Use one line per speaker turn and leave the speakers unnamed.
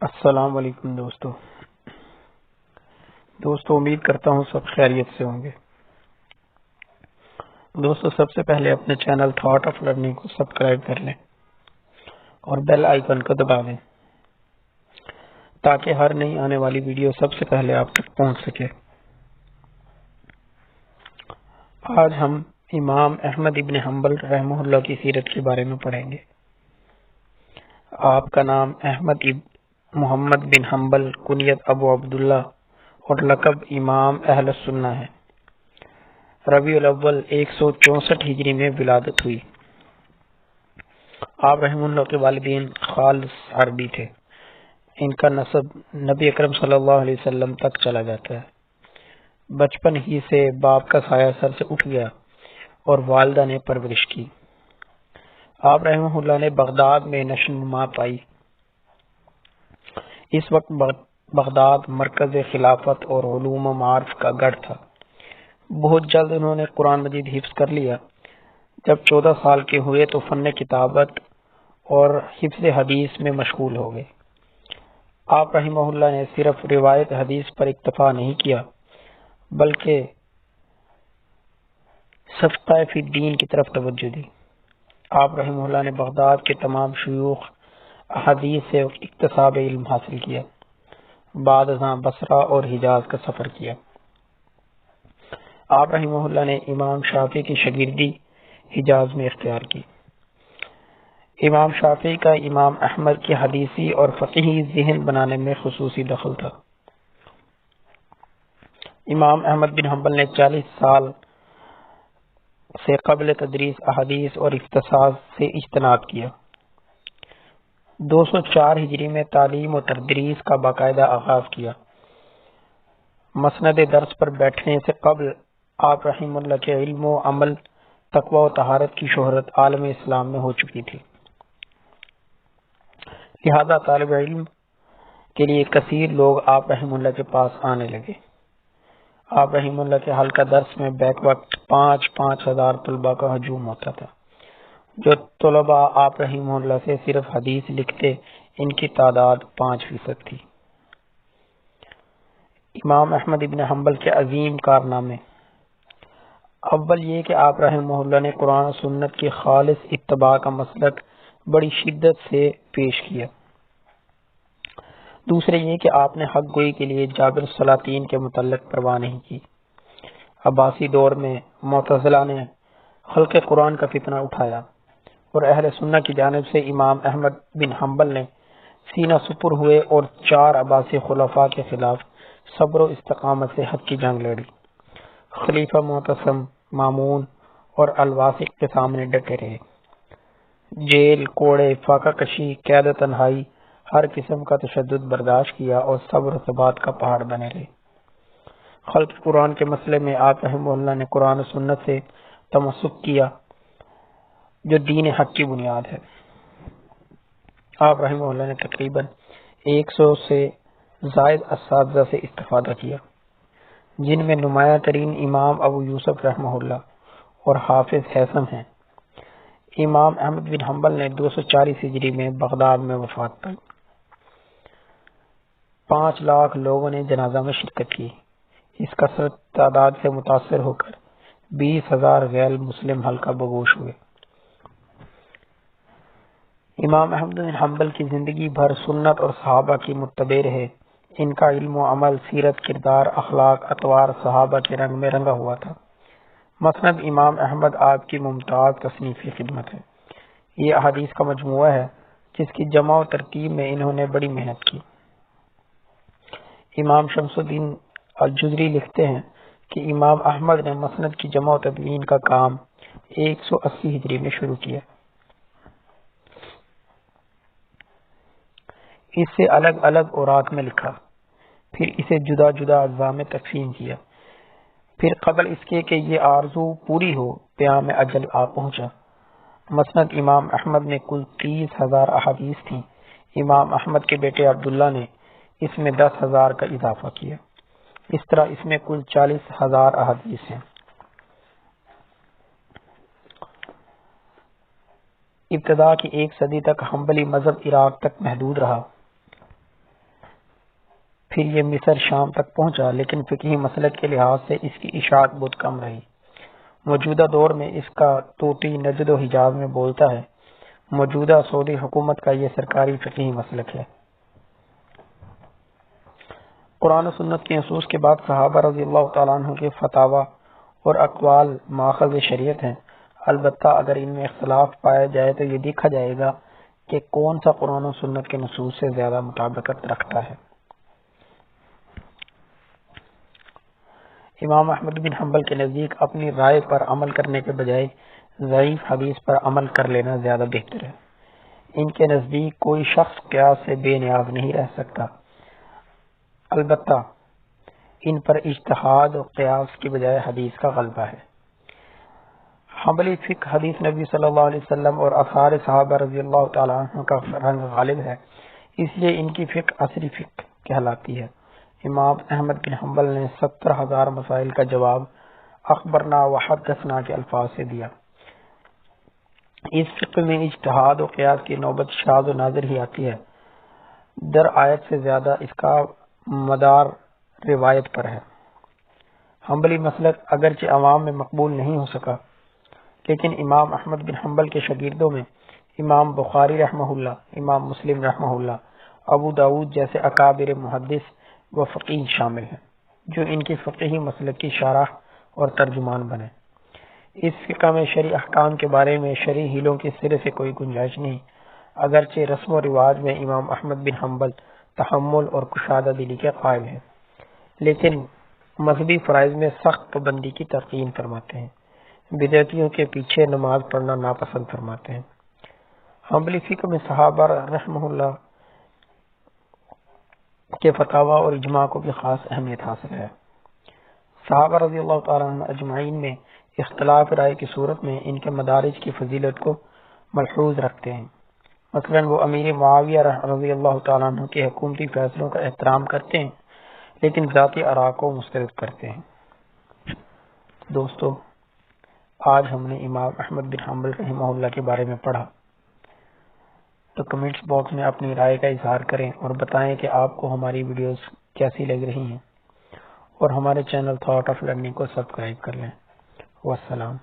السلام علیکم دوستو امید کرتا ہوں سب خیریت سے ہوں گے۔ دوستو سب سے پہلے اپنے چینل تھاٹ آف لرننگ کو سبسکرائب کر لیں اور بیل آئیکن کو دبا دیں تاکہ ہر نئی آنے والی ویڈیو سب سے پہلے آپ تک پہنچ سکے۔ آج ہم امام احمد ابن حنبل رحمہ اللہ کی سیرت کے بارے میں پڑھیں گے۔ آپ کا نام احمد ابن محمد بن حنبل، کنیت ابو عبداللہ اور لقب امام اہل سنہ ہے۔ ربیع الاول 164 ہجری میں ولادت ہوئی۔ آپ رحمہ اللہ کے والدین خالص عربی تھے۔ ان کا نسب نبی اکرم صلی اللہ علیہ وسلم تک چلا جاتا ہے۔ بچپن ہی سے باپ کا سایہ سر سے اٹھ گیا اور والدہ نے پرورش کی۔ آپ رحمہ اللہ نے بغداد میں نشو و نما پائی۔ اس وقت بغداد مرکز خلافت اور علوم و معارف کا گڑھ تھا۔ بہت جلد انہوں نے قرآن مجید حفظ کر لیا۔ جب 14 سال کے ہوئے تو فن کتابت اور حفظ حدیث میں مشغول ہو گئے۔ آپ رحمہ اللہ نے صرف روایت حدیث پر اکتفا نہیں کیا بلکہ صفقہ فی الدین کی طرف توجہ دی۔ آپ رحمہ اللہ نے بغداد کے تمام شیوخ احادیث سے اکتساب علم حاصل کیا۔ بعد ازاں بصرہ اور حجاز کا سفر کیا۔ آپ رحمہ اللہ نے امام شافعی کی شاگردی حجاز میں اختیار کی۔ امام شافعی کا امام احمد کی حدیثی اور فقہی ذہن بنانے میں خصوصی دخل تھا۔ امام احمد بن حنبل نے 40 سال سے قبل تدریس احادیث اور اختصاص سے اجتناب کیا۔ 204 ہجری میں تعلیم و تدریس کا باقاعدہ آغاز کیا۔ مسند درس پر بیٹھنے سے قبل آپ رحمہ اللہ کے علم و عمل، تقوی و طہارت کی شہرت عالم اسلام میں ہو چکی تھی، لہذا طالب علم کے لیے کثیر لوگ آپ رحمہ اللہ کے پاس آنے لگے۔ آپ رحمہ اللہ کے حلقہ درس میں بیک وقت 5,000 طلباء کا ہجوم ہوتا تھا۔ جو طلباء آپ رحمہ اللہ سے صرف حدیث لکھتے، ان کی تعداد 5% تھی۔ امام احمد ابن حنبل کے عظیم کارنامے: اول یہ کہ آپ رحمہ اللہ نے قرآن و سنت کی خالص اتباع کا مسلک بڑی شدت سے پیش کیا۔ دوسرے یہ کہ آپ نے حق گوئی کے لیے جابر السلاطین کے متعلق پرواہ نہیں کی۔ عباسی دور میں معتزلہ نے خلق قرآن کا فتنہ اٹھایا اور اہل سنہ کی جانب سے امام احمد بن حنبل نے سینہ سپر ہوئے اور 4 عباسی خلفاء کے خلاف صبر و استقامت سے حق کی جنگ لڑی۔ خلیفہ معتصم، مامون اور الواسق کے سامنے ڈٹے رہے۔ جیل، کوڑے، فاقہ کشی، قید و تنہائی، ہر قسم کا تشدد برداشت کیا اور صبر و ثبات کا پہاڑ بنے رہے۔ خلق قرآن کے مسئلے میں آپ رحمہ اللہ نے قرآن و سنت سے تمسک کیا جو دین حق کی بنیاد ہے۔ آپ رحمہ اللہ نے تقریباً 100 سے زائد اساتذہ سے استفادہ کیا، جن میں نمایاں ترین امام ابو یوسف رحمہ اللہ اور حافظ حیثم ہیں۔ امام احمد بن حنبل نے 240 ہجری میں بغداد میں وفات پائی۔ 5 لاکھ لوگوں نے جنازہ میں شرکت کی۔ اس کثرت تعداد سے متاثر ہو کر 20,000 غیر مسلم حلقہ بگوش ہوئے۔ امام احمد بن حنبل کی زندگی بھر سنت اور صحابہ کی متبع رہے۔ ان کا علم و عمل، سیرت، کردار، اخلاق، اطوار صحابہ کے رنگ میں رنگا ہوا تھا۔ مسند امام احمد آپ کی ممتاز تصنیفی خدمت ہے۔ یہ احادیث کا مجموعہ ہے جس کی جمع و ترتیب میں انہوں نے بڑی محنت کی۔ امام شمس الدین الجزری لکھتے ہیں کہ امام احمد نے مسند کی جمع و تدوین کا کام 180 ہجری میں شروع کیا۔ اس سے الگ الگ اوراق میں لکھا، پھر اسے جدا جدا اجزاء میں تقسیم کیا، پھر قبل اس کے کہ یہ آرزو پوری ہو پیام اجل آ پہنچا۔ مسند امام احمد میں کل 30,000 احادیث تھیں۔ امام احمد کے بیٹے عبداللہ نے اس میں 10,000 کا اضافہ کیا۔ اس طرح اس میں کل 40,000 احادیث ہیں۔ ابتدا کی 1 صدی تک حنبلی مذہب عراق تک محدود رہا۔ پھر یہ مصر شام تک پہنچا، لیکن فقہی مسلک کے لحاظ سے اس کی اشاعت بہت کم رہی۔ موجودہ دور میں اس کا طوطی نجد و حجاز میں بولتا ہے۔ موجودہ سعودی حکومت کا یہ سرکاری فقہی مسلک ہے۔ قرآن و سنت کے نصوص کے بعد صحابہ رضی اللہ تعالیٰ عنہ کے فتاوی اور اقوال ماخذ شریعت ہیں۔ البتہ اگر ان میں اختلاف پایا جائے تو یہ دیکھا جائے گا کہ کون سا قرآن و سنت کے نصوص سے زیادہ مطابقت رکھتا ہے۔ امام احمد بن حنبل کے نزدیک اپنی رائے پر عمل کرنے کے بجائے ضعیف حدیث پر عمل کر لینا زیادہ بہتر ہے۔ ان کے نزدیک کوئی شخص قیاس سے بے نیاز نہیں رہ سکتا، البتہ ان پر اجتہاد اور قیاس کی بجائے حدیث کا غلبہ ہے۔ حنبلی فقہ حدیث نبی صلی اللہ علیہ وسلم اور آثار صحابہ رضی اللہ تعالیٰ عنہ کا رنگ غالب ہے، اس لیے ان کی فقہ عصری فقہ کہلاتی ہے۔ امام احمد بن حنبل نے 70,000 مسائل کا جواب اخبرنا و حدثنا کے الفاظ سے دیا۔ اس فقہ میں اجتہاد و قیاس کی نوبت شاذ و نادر ہی آتی ہے، در آیت سے زیادہ اس کا مدار روایت پر ہے۔ حنبلی مسلک اگرچہ عوام میں مقبول نہیں ہو سکا، لیکن امام احمد بن حنبل کے شاگردوں میں امام بخاری رحمہ اللہ، امام مسلم رحمہ اللہ، ابو داود جیسے اکابر محدث و فقیہ شامل ہیں، جو ان کی فقہی مسلک کی شارح اور ترجمان بنے۔ اس فقہ میں شرعی احکام کے بارے میں شرعی ہیلوں کی سرے سے کوئی گنجائش نہیں، اگرچہ رسم و رواج میں امام احمد بن حنبل تحمل اور کشادہ دلی کے قائل ہیں، لیکن مذہبی فرائض میں سخت پابندی کی تلقین فرماتے ہیں، بدعتیوں کے پیچھے نماز پڑھنا ناپسند فرماتے ہیں۔ حنبلی فقہ میں صحابہ رحمہ اللہ کے فتاوی اور اجماع کو بھی خاص اہمیت حاصل ہے۔ صحابہ رضی اللہ تعالیٰ عنہ اجمعین میں اختلاف رائے کی صورت میں ان کے مدارج کی فضیلت کو ملحوظ رکھتے ہیں۔ مثلا وہ امیر معاویہ رضی اللہ تعالیٰ عنہ کے حکومتی فیصلوں کا احترام کرتے ہیں، لیکن ذاتی آراء کو مسترد کرتے ہیں۔ دوستو، آج ہم نے امام احمد بن حنبل رحمہ اللہ کے بارے میں پڑھا، تو کمنٹس باکس میں اپنی رائے کا اظہار کریں اور بتائیں کہ آپ کو ہماری ویڈیوز کیسی لگ رہی ہیں، اور ہمارے چینل تھاٹ آف لرننگ کو سبسکرائب کر لیں۔ والسلام۔